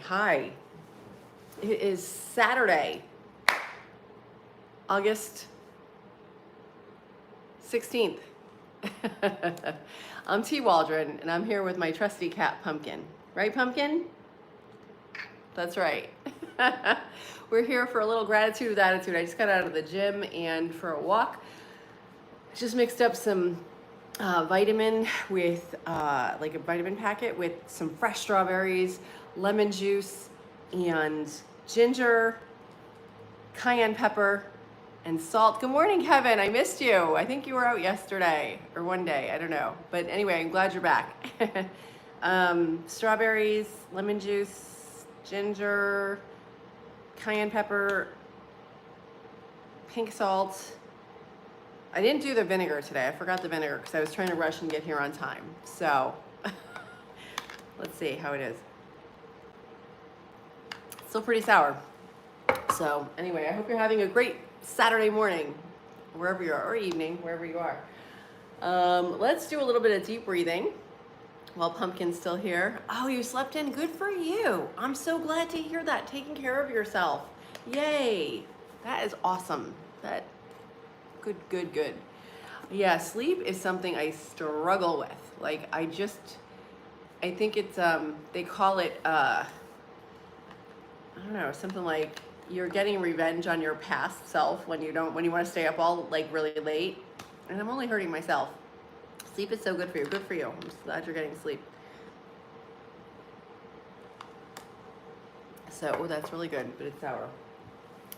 Hi. It is Saturday, August 16th. I'm T. Waldron, and I'm here with my trusty cat, Pumpkin. Right, Pumpkin? That's right. We're here for a little gratitude with attitude. I just got out of the gym and for a walk. Just mixed up some vitamin with like a vitamin packet with some fresh strawberries, lemon juice, and ginger, cayenne pepper, and salt. Good morning, Kevin. I missed you. I think you were out yesterday or one day. I don't know. But anyway, I'm glad you're back. Strawberries, lemon juice, ginger, cayenne pepper, pink salt. I didn't do the vinegar today. I forgot the vinegar because I was trying to rush and get here on time. So let's see how it is. Still pretty sour. So anyway, I hope you're having a great Saturday morning, wherever you are, or evening, wherever you are. Let's do a little bit of deep breathing while Pumpkin's still here. Oh, you slept in? Good for you. I'm so glad to hear that. Taking care of yourself. Yay. That is awesome. Good. Yeah, sleep is something I struggle with. Like, I think it's, they call it, I don't know, something like you're getting revenge on your past self when you want to stay up all like really late. And I'm only hurting myself. Sleep is so good for you. Good for you. I'm just glad you're getting sleep. So, oh, that's really good, but it's sour.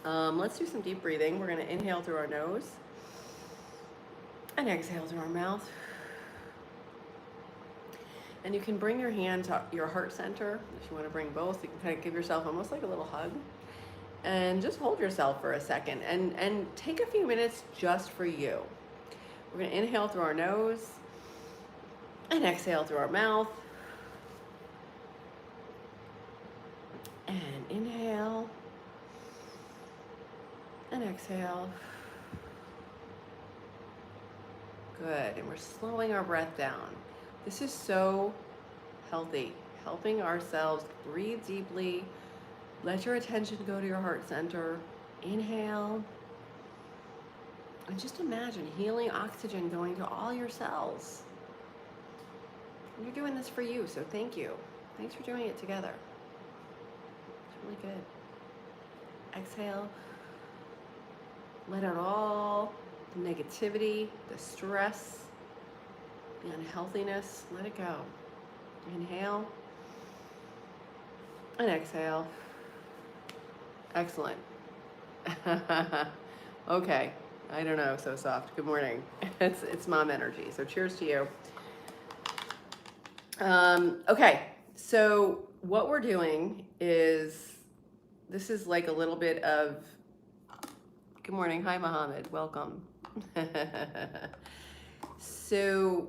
Let's do some deep breathing. We're going to inhale through our nose and exhale through our mouth. And you can bring your hand to your heart center. If you want to bring both, you can kind of give yourself almost like a little hug. And just hold yourself for a second and take a few minutes just for you. We're going to inhale through our nose and exhale through our mouth. And inhale and exhale. Good. And we're slowing our breath down. This is so healthy, helping ourselves breathe deeply. Let your attention go to your heart center. Inhale. And just imagine healing oxygen going to all your cells. And you're doing this for you, so thank you. Thanks for doing it together. It's really good. Exhale. Let out all the negativity, the stress, the unhealthiness. Let it go. Inhale. And exhale. Excellent. Okay. I don't know, so soft. Good morning. It's mom energy. So cheers to you. Okay. So what we're doing is, this is like a little bit of, good morning. Hi, Mohammed. Welcome. So,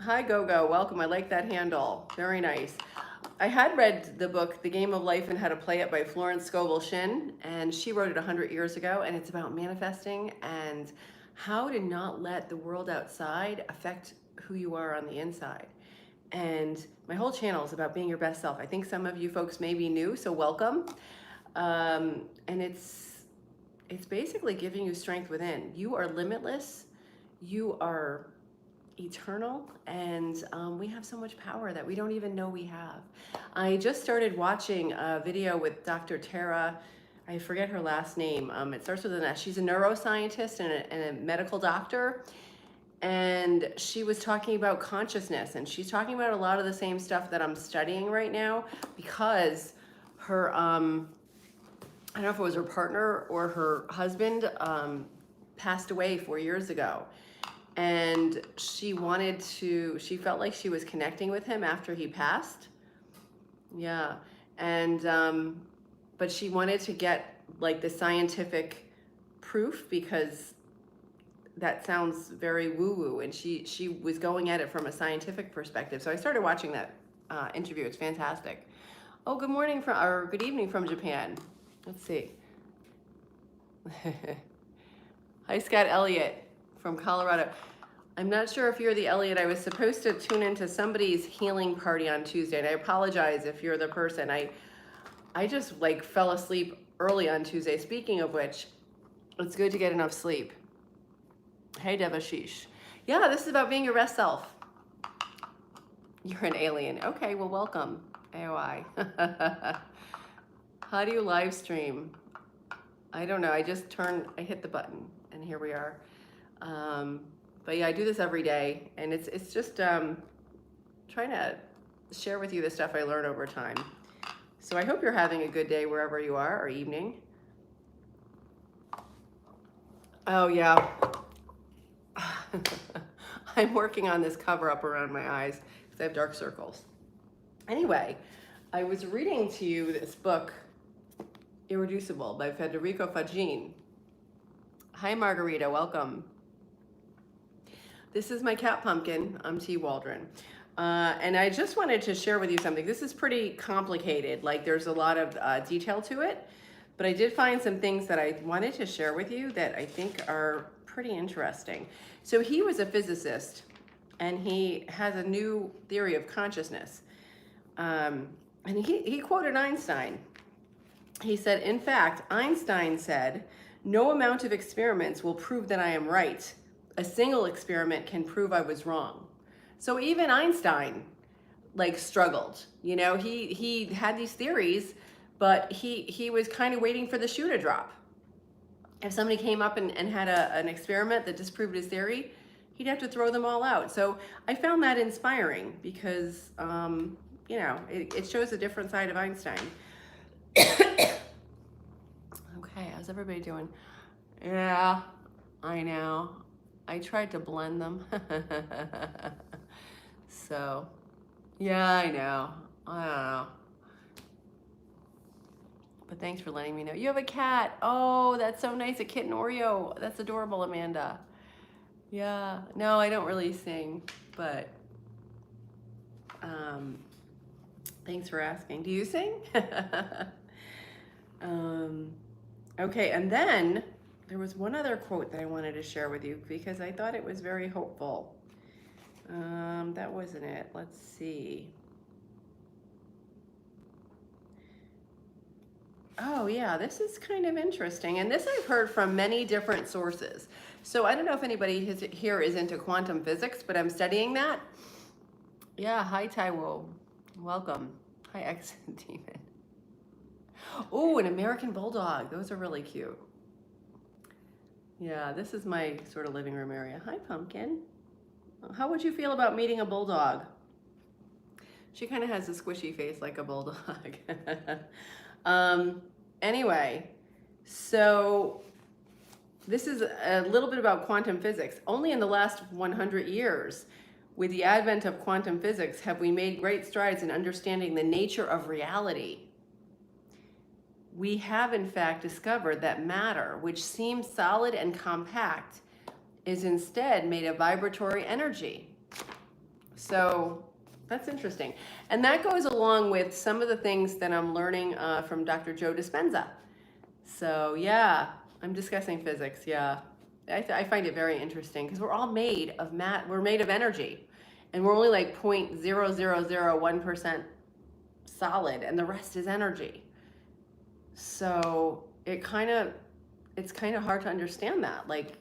hi, Gogo. Welcome. I like that handle. Very nice. I had read the book, The Game of Life and How to Play It by Florence Scovel Shinn, and she wrote it 100 years ago, and it's about manifesting and how to not let the world outside affect who you are on the inside. And my whole channel is about being your best self. I think some of you folks may be new, so welcome. And it's basically giving you strength within. You are limitless. You are eternal, and we have so much power that we don't even know we have. I just started watching a video with Dr. Tara, I forget her last name. It starts with an S. She's a neuroscientist and a medical doctor, and she was talking about consciousness, and she's talking about a lot of the same stuff that I'm studying right now, because her, I don't know if it was her partner or her husband, passed away 4 years ago. And she felt like she was connecting with him after he passed. Yeah. And, but she wanted to get like the scientific proof, because that sounds very woo-woo. And she was going at it from a scientific perspective. So I started watching that interview. It's fantastic. Oh, good morning or good evening from Japan. Let's see. Hi, Scott Elliott from Colorado. I'm not sure if you're the Elliot. I was supposed to tune into somebody's healing party on Tuesday, and I apologize if you're the person. I just like fell asleep early on Tuesday. Speaking of which, it's good to get enough sleep. Hey, Devashish. Yeah, this is about being your best self. You're an alien. Okay, well, welcome, AOI. How do you live stream? I don't know. I hit the button, and here we are. But yeah, I do this every day, and it's just trying to share with you the stuff I learn over time. So I hope you're having a good day wherever you are, or evening. Oh yeah. I'm working on this cover up around my eyes because I have dark circles. Anyway, I was reading to you this book, Irreducible by Federico Fagin. Hi Margarita, welcome. This is my cat Pumpkin. I'm T. Waldron. And I just wanted to share with you something. This is pretty complicated. Like there's a lot of detail to it, but I did find some things that I wanted to share with you that I think are pretty interesting. So he was a physicist, and he has a new theory of consciousness. And he quoted Einstein. He said, in fact, Einstein said, no amount of experiments will prove that I am right. A single experiment can prove I was wrong. So even Einstein like struggled, you know, he had these theories, but he was kind of waiting for the shoe to drop. If somebody came up and had an experiment that disproved his theory, he'd have to throw them all out. So I found that inspiring because, you know, it shows a different side of Einstein. Okay, how's everybody doing? Yeah, I know. I tried to blend them. So, yeah, I know. I don't know. But thanks for letting me know. You have a cat. Oh, that's so nice. A kitten Oreo. That's adorable, Amanda. Yeah. No, I don't really sing, but thanks for asking. Do you sing? Okay, and then there was one other quote that I wanted to share with you because I thought it was very hopeful. That wasn't it. Let's see. Oh yeah, this is kind of interesting. And this I've heard from many different sources. So I don't know if anybody here is into quantum physics, but I'm studying that. Yeah, hi Taiwo. Welcome. Hi Accent Demon. Oh, an American Bulldog. Those are really cute. Yeah, this is my sort of living room area. Hi Pumpkin. How would you feel about meeting a bulldog? She kind of has a squishy face like a bulldog. Anyway, so this is a little bit about quantum physics. Only in the last 100 years, with the advent of quantum physics, have we made great strides in understanding the nature of reality. We have, in fact, discovered that matter, which seems solid and compact, is instead made of vibratory energy. So that's interesting. And that goes along with some of the things that I'm learning from Dr. Joe Dispenza. So yeah, I'm discussing physics, yeah. I find it very interesting because we're all made of we're made of energy. And we're only like 0.0001% solid, and the rest is energy. So it's kind of hard to understand that. Like,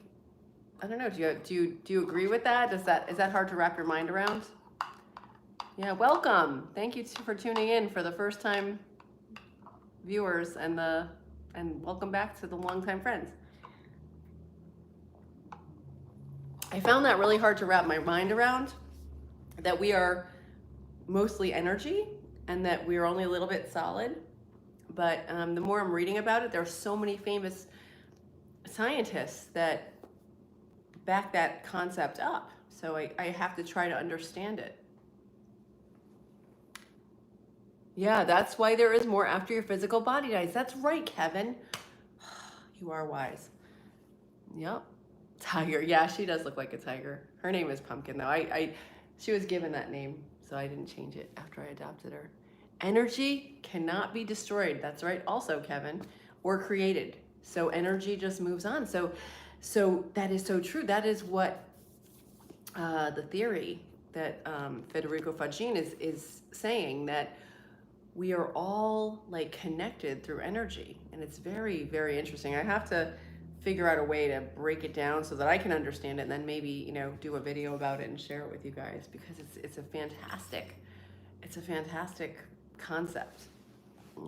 I don't know, do you agree with that? Is that hard to wrap your mind around? Yeah, welcome. Thank you for tuning in for the first time viewers and welcome back to the longtime friends. I found that really hard to wrap my mind around, that we are mostly energy and that we are only a little bit solid. But the more I'm reading about it, there are so many famous scientists that back that concept up. So I have to try to understand it. Yeah, that's why there is more after your physical body dies. That's right, Kevin. You are wise. Yep. Tiger. Yeah, she does look like a tiger. Her name is Pumpkin, though. She was given that name, so I didn't change it after I adopted her. Energy cannot be destroyed. That's right, also, Kevin, or created. So energy just moves on. So that is so true. That is what the theory that Federico Faggin is saying, that we are all like connected through energy, and it's very, very interesting. I have to figure out a way to break it down so that I can understand it, and then maybe, you know, do a video about it and share it with you guys, because it's a fantastic concept.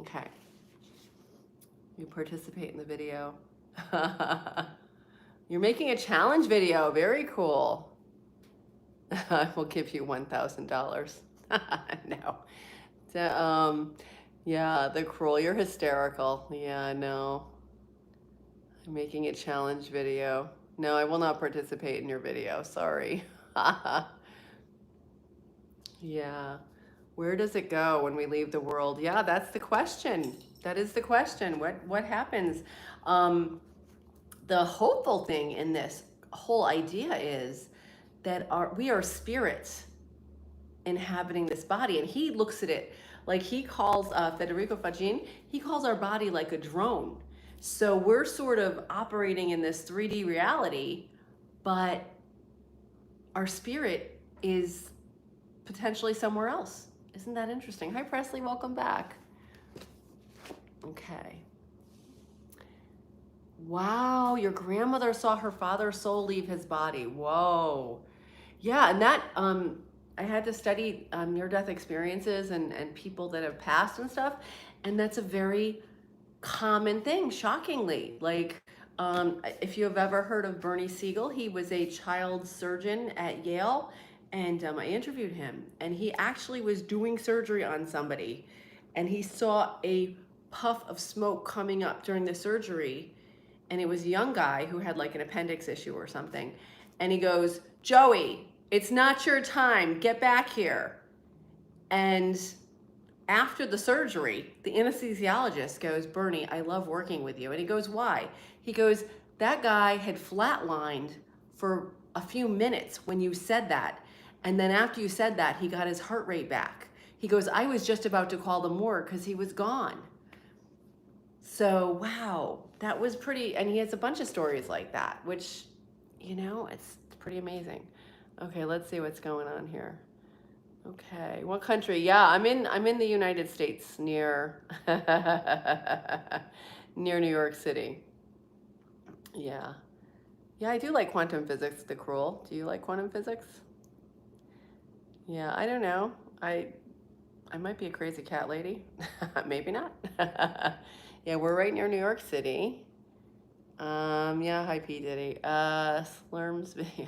Okay, you participate in the video. You're making a challenge video. Very cool. I will give you $1,000. No. Yeah, the cruel. You're hysterical. Yeah, no. I'm making a challenge video. No, I will not participate in your video. Sorry. Yeah. Where does it go when we leave the world? Yeah, that's the question. That is the question. What happens? The hopeful thing in this whole idea is that we are spirits inhabiting this body, and he looks at it like, he calls Federico Faggin, he calls our body like a drone. So we're sort of operating in this 3D reality, but our spirit is potentially somewhere else. Isn't that interesting? Hi, Presley, welcome back. Okay. Wow, your grandmother saw her father's soul leave his body. Whoa. Yeah, and that, I had to study near-death experiences and people that have passed and stuff, and that's a very common thing, shockingly. Like, if you have ever heard of Bernie Siegel, he was a child surgeon at Yale, and I interviewed him, and he actually was doing surgery on somebody, and he saw a puff of smoke coming up during the surgery, and it was a young guy who had like an appendix issue or something, and he goes, "Joey, it's not your time, get back here." And after the surgery, the anesthesiologist goes, "Bernie, I love working with you." And he goes, "Why?" He goes, "That guy had flatlined for a few minutes when you said that. And then after you said that, he got his heart rate back." He goes, "I was just about to call the morgue because he was gone." So, wow, that was pretty, and he has a bunch of stories like that, which, you know, it's pretty amazing. Okay, let's see what's going on here. Okay, what country? Yeah, I'm in the United States, near near New York City. Yeah. Yeah, I do like quantum physics, the cruel. Do you like quantum physics? Yeah, I don't know. I might be a crazy cat lady. Maybe not. Yeah, we're right near New York City. Yeah, hi P. Diddy. Slurms video.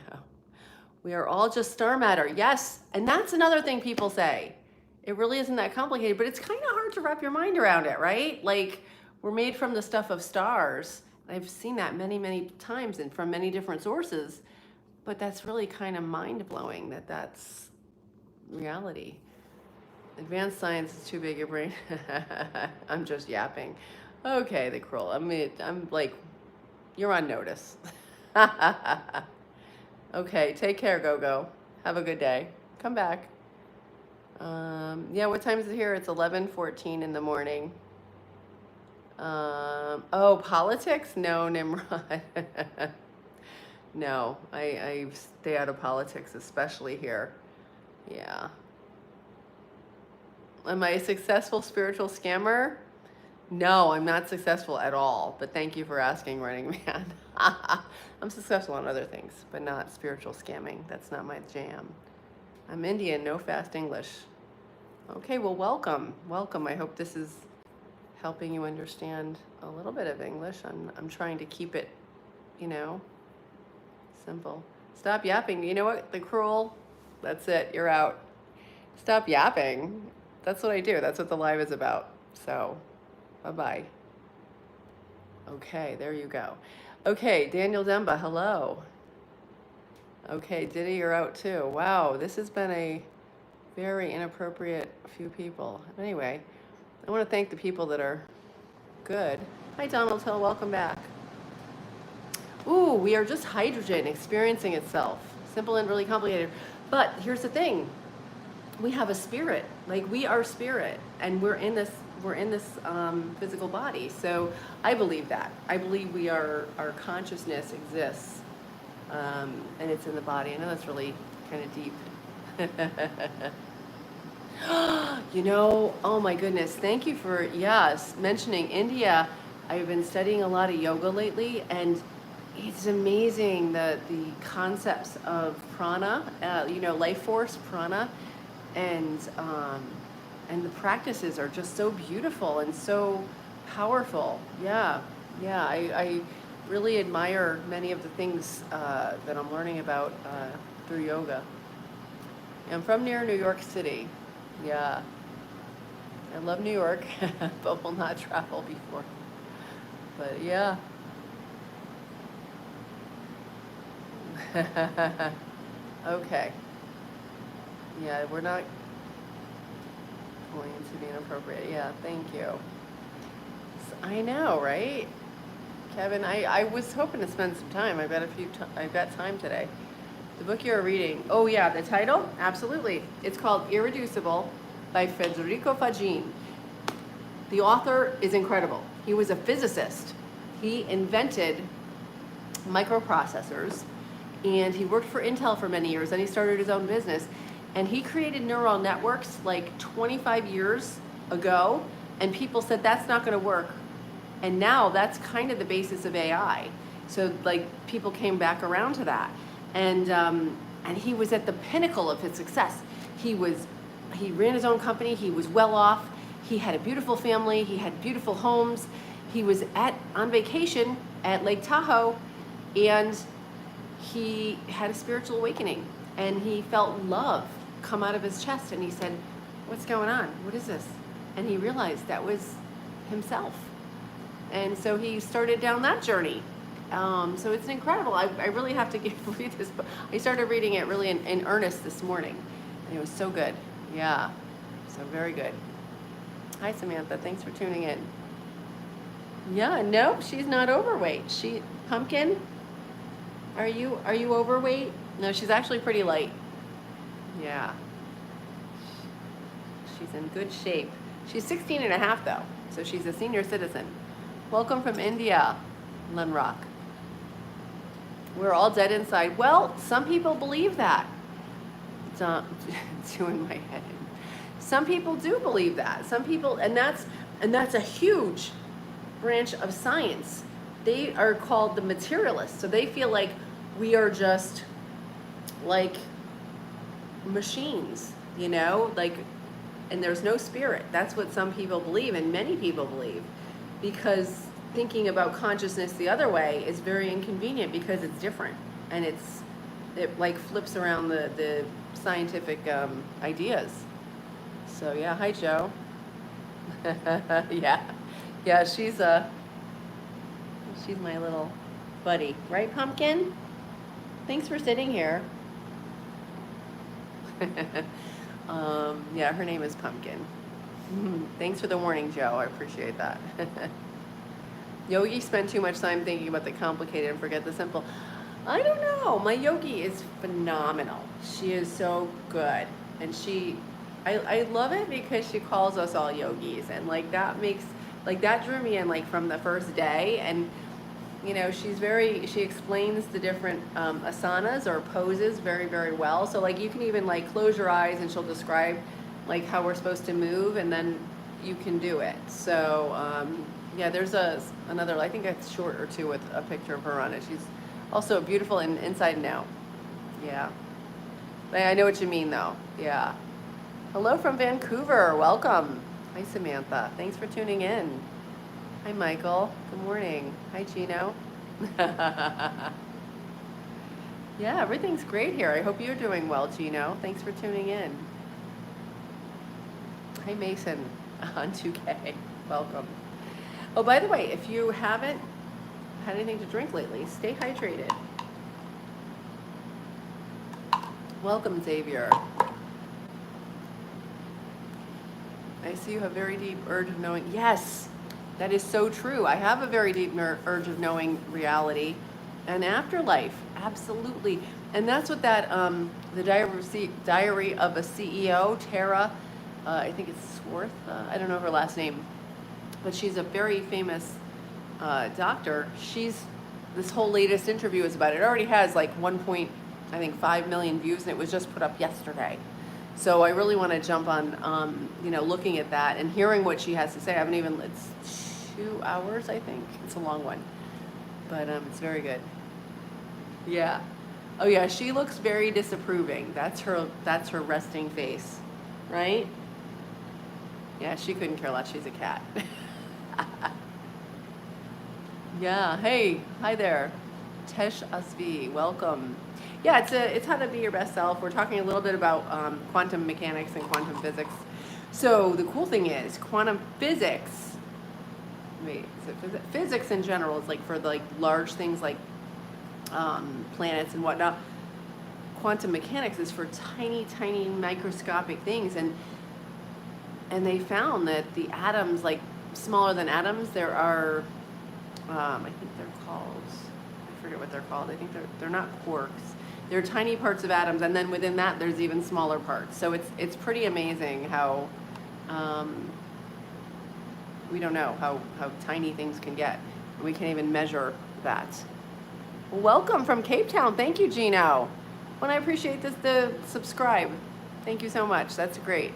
We are all just star matter. Yes, and that's another thing people say. It really isn't that complicated, but it's kind of hard to wrap your mind around it, right? Like, we're made from the stuff of stars. I've seen that many, many times and from many different sources, but that's really kind of mind-blowing that that's reality. Advanced science is too big your brain. I'm just yapping. Okay, the cruel. I'm like, you're on notice. Okay, take care, Go-Go. Have a good day. Come back. Yeah, what time is it here? It's 11:14 in the morning. Oh, politics? No, Nimrod. No, I stay out of politics, especially here. Yeah. Am I a successful spiritual scammer? No, I'm not successful at all, but thank you for asking, Running Man. I'm successful on other things, but not spiritual scamming. That's not my jam. I'm Indian, no fast English. Okay, well, welcome. Welcome. I hope this is helping you understand a little bit of English. I'm trying to keep it, you know, simple. Stop yapping. You know what? The cruel, that's it. You're out. Stop yapping. That's what I do. That's what the live is about. So, bye-bye. Okay, there you go. Okay, Daniel Demba, hello. Okay, Diddy, you're out too. Wow, this has been a very inappropriate few people. Anyway, I want to thank the people that are good. Hi, Donald Hill, welcome back. Ooh, we are just hydrogen experiencing itself. Simple and really complicated. But here's the thing. We have a spirit. Like, we are spirit, and we're in this physical body. So I believe that. I believe our consciousness exists, and it's in the body. I know that's really kind of deep. You know, oh my goodness, thank you for, yes, mentioning India. I've been studying a lot of yoga lately, and it's amazing the concepts of prana, life force, prana, and um, and the practices are just so beautiful and so powerful. Yeah, yeah, I really admire many of the things that I'm learning about through yoga. I'm from near New York City. Yeah, I love New York, but will not travel before. But yeah. Okay. Yeah, we're not going to be inappropriate. Yeah, thank you. I know, right? Kevin, I was hoping to spend some time. I've got time today. The book you're reading. Oh yeah, the title? Absolutely. It's called Irreducible by Federico Faggin. The author is incredible. He was a physicist. He invented microprocessors, and he worked for Intel for many years. Then he started his own business, and he created neural networks like 25 years ago, and people said that's not going to work. And now that's kind of the basis of AI. So like people came back around to that, and he was at the pinnacle of his success. He ran his own company. He was well off. He had a beautiful family. He had beautiful homes. He was on vacation at Lake Tahoe, and he had a spiritual awakening, and he felt love come out of his chest, and he said, "What's going on? What is this?" And he realized that was himself. And so he started down that journey. So it's incredible. I really have to read this book. I started reading it really in earnest this morning, and it was so good. Yeah, so very good. Hi, Samantha. Thanks for tuning in. Yeah, no, she's not overweight. Pumpkin, are you overweight? No, she's actually pretty light. Yeah. She's in good shape. She's 16 and a half though, so she's a senior citizen. Welcome from India, Lenrock. We're all dead inside. Well, some people believe that. It's doing my head in. Some people do believe that. Some people, and that's a huge branch of science. They are called the materialists. So they feel like we are just like machines, and there's no spirit. That's what some people believe, and many people believe, because thinking about consciousness the other way is very inconvenient because it's different, and it like flips around the scientific ideas. So yeah, hi Joe. Yeah, she's my little buddy, right, Pumpkin? Thanks for sitting here. Yeah, her name is Pumpkin. Thanks for the warning, Joe. I appreciate that. Yogi spend too much time thinking about the complicated and forget the simple. I don't know. My yogi is phenomenal. She is so good. And I love it because she calls us all yogis. And that drew me in from the first day. And, she explains the different asanas or poses very, very well. So you can even close your eyes and she'll describe how we're supposed to move, and then you can do it. So, yeah, there's another, I think it's short or two with a picture of her on it. She's also beautiful inside and out. Yeah. I know what you mean though. Yeah. Hello from Vancouver. Welcome. Hi, Samantha. Thanks for tuning in. Hi, Michael. Good morning. Hi, Gino. Yeah, everything's great here. I hope you're doing well, Gino. Thanks for tuning in. Hi, Mason on 2K. Welcome. Oh, by the way, if you haven't had anything to drink lately, stay hydrated. Welcome, Xavier. I see you have a very deep urge of knowing. Yes, that is so true. I have a very deep urge of knowing reality and afterlife. Absolutely. And that's what that, the Diary of a CEO, Tara, I think it's Swarth, I don't know her last name, but she's a very famous doctor. This whole latest interview is about it. It already has 1.2 I think 5 million views, and it was just put up yesterday. So I really want to jump on, looking at that and hearing what she has to say. I haven't even, it's 2 hours, I think. It's a long one, but it's very good. Yeah. Oh yeah, she looks very disapproving. That's her resting face, right? Yeah, she couldn't care less. She's a cat. Yeah. Hey, hi there, Tesh Asvi. Welcome. Yeah, it's how to be your best self. We're talking a little bit about quantum mechanics and quantum physics. So the cool thing is quantum physics. Wait, is it physics in general is like for like large things like planets and whatnot. Quantum mechanics is for tiny, tiny microscopic things, and they found that the atoms, like smaller than atoms, there are, I think they're called, I forget what they're called. I think they're not quarks. They're tiny parts of atoms, and then within that, there's even smaller parts. So it's pretty amazing how we don't know how tiny things can get. We can't even measure that. Welcome from Cape Town. Thank you, Gino. When I appreciate this, the subscribe. Thank you so much. That's great.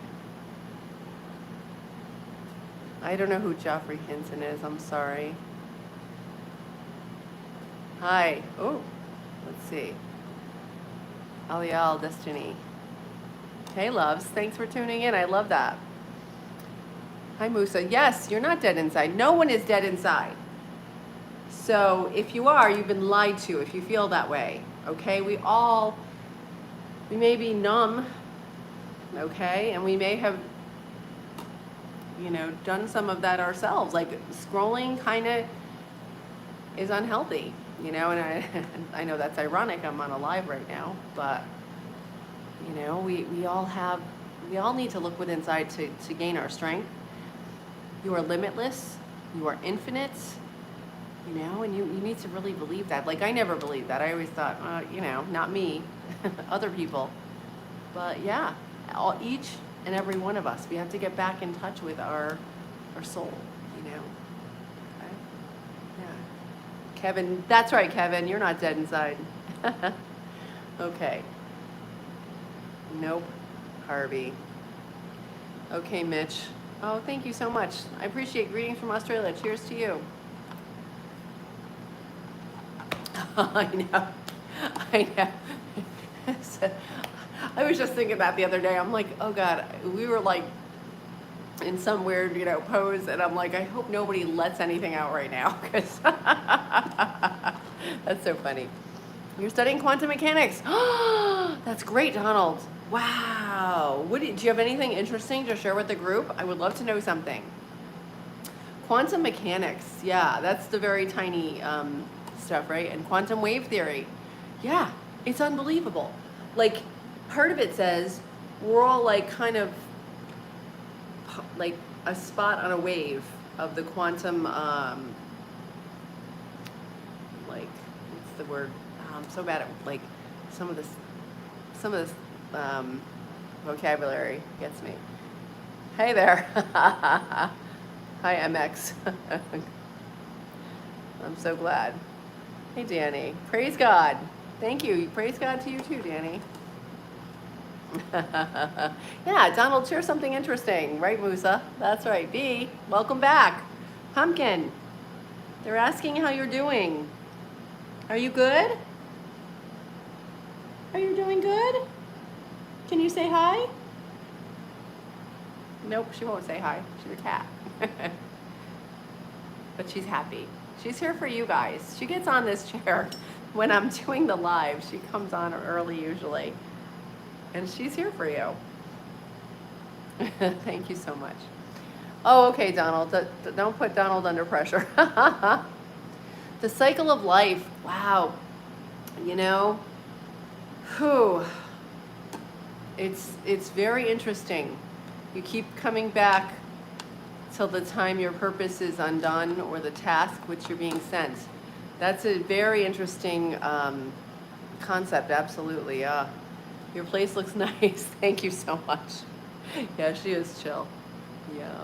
I don't know who Joffrey Hinton is. I'm sorry. Hi. Oh, let's see. Alial Destiny. Hey, loves. Thanks for tuning in. I love that. Hi, Musa. Yes, you're not dead inside. No one is dead inside. So if you are, you've been lied to if you feel that way. Okay? We may be numb. Okay? And we may have, done some of that ourselves. Like scrolling kind of is unhealthy, and I know that's ironic. I'm on a live right now, but we all need to look within inside to gain our strength. You are limitless. You are infinite. And you need to really believe that. Like I never believed that. I always thought, not me, other people. But yeah, each and every one of us, we have to get back in touch with our soul, Okay? Yeah. Kevin, that's right, Kevin. You're not dead inside. Okay. Nope. Harvey. Okay, Mitch. Oh, thank you so much. I appreciate greetings from Australia. Cheers to you. I know. So, I was just thinking that the other day. I'm like, oh God, we were like in some weird, pose, and I'm like, I hope nobody lets anything out right now, because that's so funny. You're studying quantum mechanics. That's great, Donald. Wow. Do you have anything interesting to share with the group? I would love to know something. Quantum mechanics, yeah, that's the very tiny stuff, right? And quantum wave theory, yeah, it's unbelievable. Like, part of it says we're all like kind of like a spot on a wave of the quantum, like, what's the word? I'm so bad at like some of this vocabulary gets me. Hey there. Hi, MX. I'm so glad. Hey, Danny. Praise God. Thank you. Praise God to you too, Danny. Yeah, Donald, share something interesting. Right, Musa? That's right. B, welcome back. Pumpkin, they're asking how you're doing. Are you good? Are you doing good? Can you say hi? Nope, she won't say hi. She's a cat. But she's happy. She's here for you guys. She gets on this chair when I'm doing the live. She comes on early usually. And she's here for you. Thank you so much. Oh, okay, Donald. Don't put Donald under pressure. The cycle of life. Wow. Whew. It's very interesting. You keep coming back till the time your purpose is undone or the task which you're being sent. That's a very interesting concept, absolutely. Your place looks nice. Thank you so much. Yeah, she is chill. Yeah.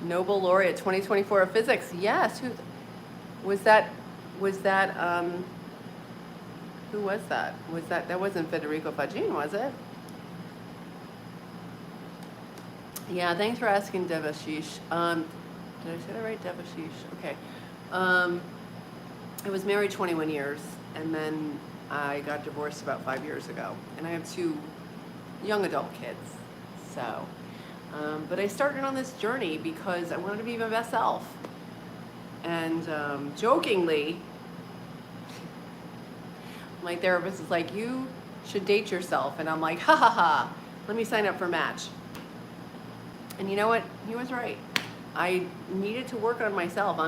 Nobel laureate 2024 of physics. Yes. Who was that? Who was that? That wasn't Federico Fagin, was it? Yeah, thanks for asking, Devashish. Did I say that right? Devashish. Okay. Um, I was married 21 years, and then I got divorced about 5 years ago, and I have two young adult kids. So, but I started on this journey because I wanted to be my best self. And jokingly, my therapist is like, "You should date yourself," and I'm like, "Ha ha ha! Let me sign up for Match." And you know what? He was right. I needed to work on myself.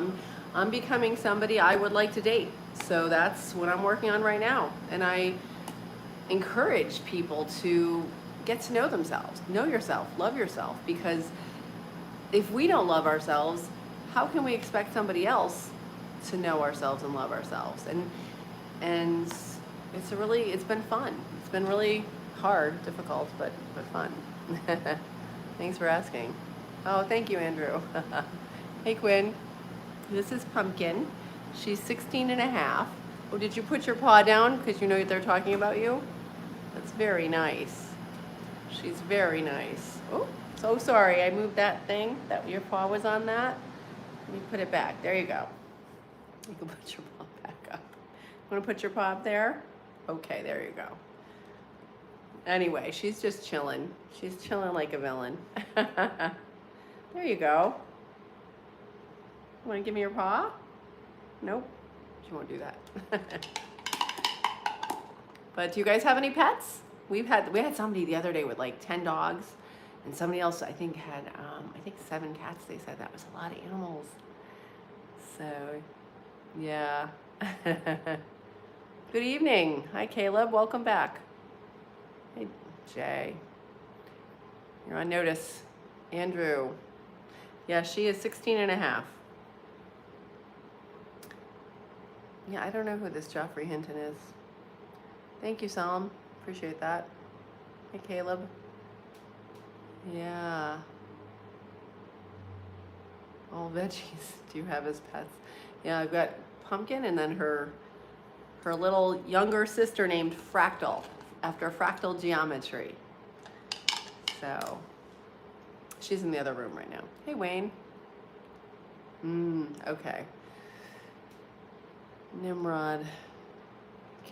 I'm becoming somebody I would like to date. So that's what I'm working on right now. And I encourage people to get to know themselves, know yourself, love yourself, because if we don't love ourselves, how can we expect somebody else to know ourselves and love ourselves? And it's been fun. It's been really hard, difficult, but fun. Thanks for asking. Oh, thank you, Andrew. Hey, Quinn. This is Pumpkin. She's 16 and a half. Oh, did you put your paw down because you know they're talking about you? That's very nice. She's very nice. Oh, so sorry. I moved that thing. That your paw was on that. Let me put it back. There you go. You can put your paw back up. Want to put your paw up there? Okay, there you go. Anyway, she's just chilling. She's chilling like a villain. There you go. Want to give me your paw? Nope. She won't do that. But do you guys have any pets? We had somebody the other day with like 10 dogs, and somebody else I think had 7 cats. They said that was a lot of animals. So, yeah. Good evening. Hi, Caleb. Welcome back. Hey, Jay. You're on notice. Andrew. Yeah, she is 16 and a half. Yeah, I don't know who this Joffrey Hinton is. Thank you, Sam. Appreciate that. Hey, Caleb. Yeah. All veggies do you have as pets? Yeah, I've got Pumpkin and then her little younger sister named Fractal, after fractal geometry. So she's in the other room right now. Hey, Wayne. Okay. Nimrod.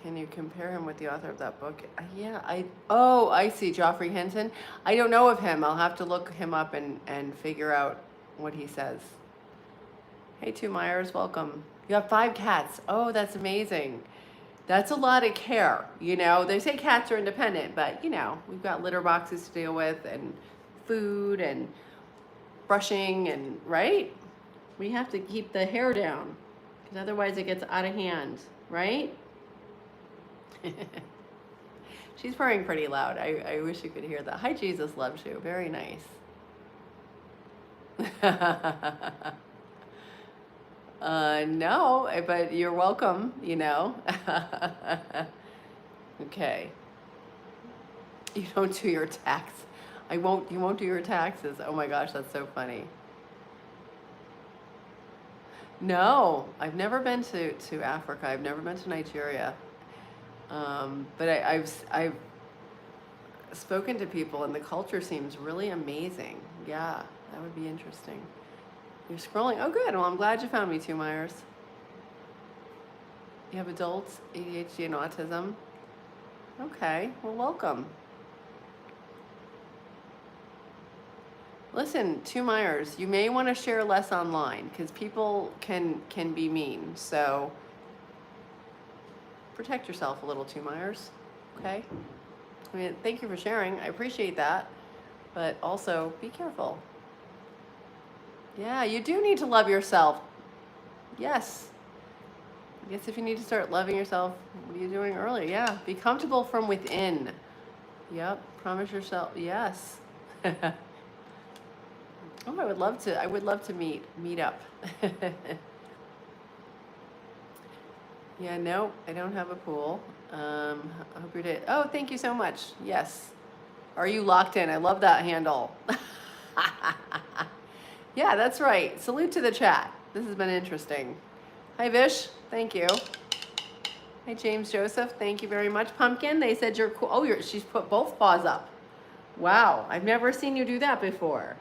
Can you compare him with the author of that book? Yeah, I see, Joffrey Hinton. I don't know of him. I'll have to look him up and figure out what he says. Hey, Two Myers, welcome. You have 5 cats. Oh, that's amazing. That's a lot of care. You know, they say cats are independent, but you know, we've got litter boxes to deal with and food and brushing and, right? We have to keep the hair down because otherwise it gets out of hand, right? She's purring pretty loud. I wish you could hear that. Hi, Jesus loves you. Very nice. No, but you're welcome, you know. Okay. You don't do your tax. You won't do your taxes. Oh my gosh, that's so funny. No, I've never been to Africa. I've never been to Nigeria. But I've spoken to people and the culture seems really amazing. Yeah, that would be interesting. You're scrolling. Oh, good. Well, I'm glad you found me, Two Myers. You have adults, ADHD, and autism. Okay. Well, welcome. Listen, Two Myers, you may want to share less online because people can be mean. So protect yourself a little, Two Myers. Okay. I mean, thank you for sharing. I appreciate that. But also, be careful. Yeah, you do need to love yourself. Yes. I guess if you need to start loving yourself, what are you doing earlier? Yeah, be comfortable from within. Yep, promise yourself. Yes. Oh, I would love to meet up. Yeah, no, I don't have a pool. I hope you did. Oh, thank you so much. Yes. Are you locked in? I love that handle. Yeah, that's right. Salute to the chat. This has been interesting. Hi, Vish. Thank you. Hi, James Joseph. Thank you very much. Pumpkin, they said you're cool. Oh, she's put both paws up. Wow, I've never seen you do that before.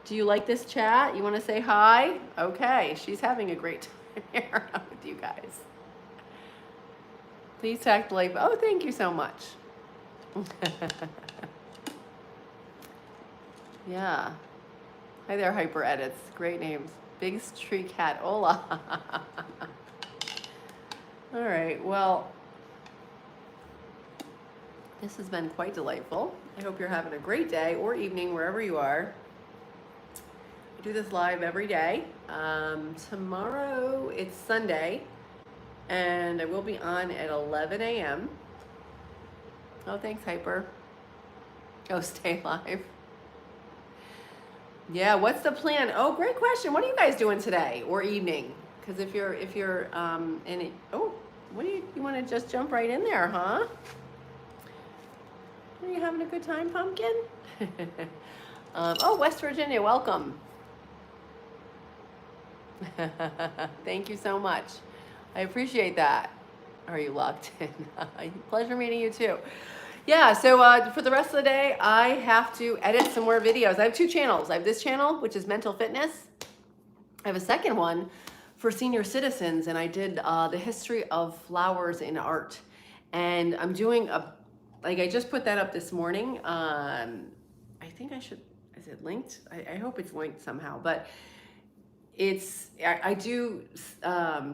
Do you like this chat? You want to say hi? Okay, she's having a great time here with you guys. Please tag the like. Oh, thank you so much. Yeah. Hi there, Hyper Edits. Great names. Big Tree Cat. Hola. All right, well, this has been quite delightful. I hope you're having a great day or evening wherever you are. I do this live every day. Tomorrow it's Sunday, and I will be on at 11 a.m. Oh, thanks, Hyper. Oh, stay live. Yeah, what's the plan? Oh, great question. What are you guys doing today or evening? Because if you're in it, oh, what do you want to just jump right in there, huh? Are you having a good time, Pumpkin? Oh, West Virginia, welcome. Thank you so much. I appreciate that. Are you locked in? Pleasure meeting you too. Yeah, so for the rest of the day, I have to edit some more videos. I have two channels. I have this channel, which is mental fitness. I have a second one for senior citizens, and I did the history of flowers in art. And I'm doing I just put that up this morning. I think I should, is it linked? I hope it's linked somehow, but I do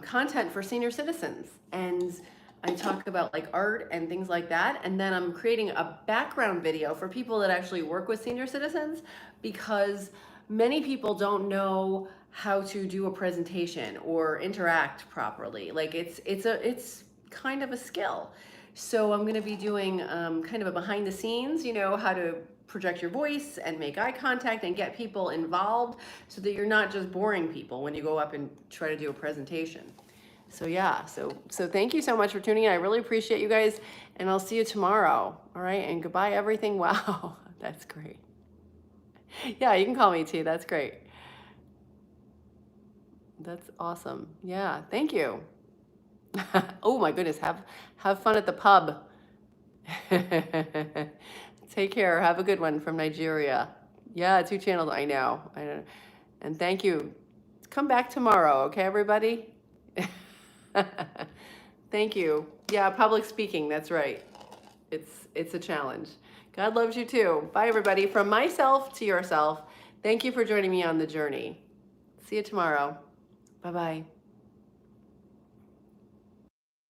content for senior citizens, and I talk about like art and things like that. And then I'm creating a background video for people that actually work with senior citizens, because many people don't know how to do a presentation or interact properly. Like it's kind of a skill. So I'm going to be doing kind of a behind the scenes, how to project your voice and make eye contact and get people involved, so that you're not just boring people when you go up and try to do a presentation. So yeah, so thank you so much for tuning in. I really appreciate you guys, and I'll see you tomorrow. All right, and goodbye everything. Wow, that's great. Yeah, you can call me T. That's great. That's awesome. Yeah, thank you. Oh my goodness, have fun at the pub. Take care. Have a good one from Nigeria. Yeah, 2 channels. I know. And thank you. Come back tomorrow, okay, everybody? Thank you. Yeah, public speaking. That's right. It's a challenge. God loves you too. Bye, everybody. From myself to yourself, thank you for joining me on the journey. See you tomorrow. Bye-bye.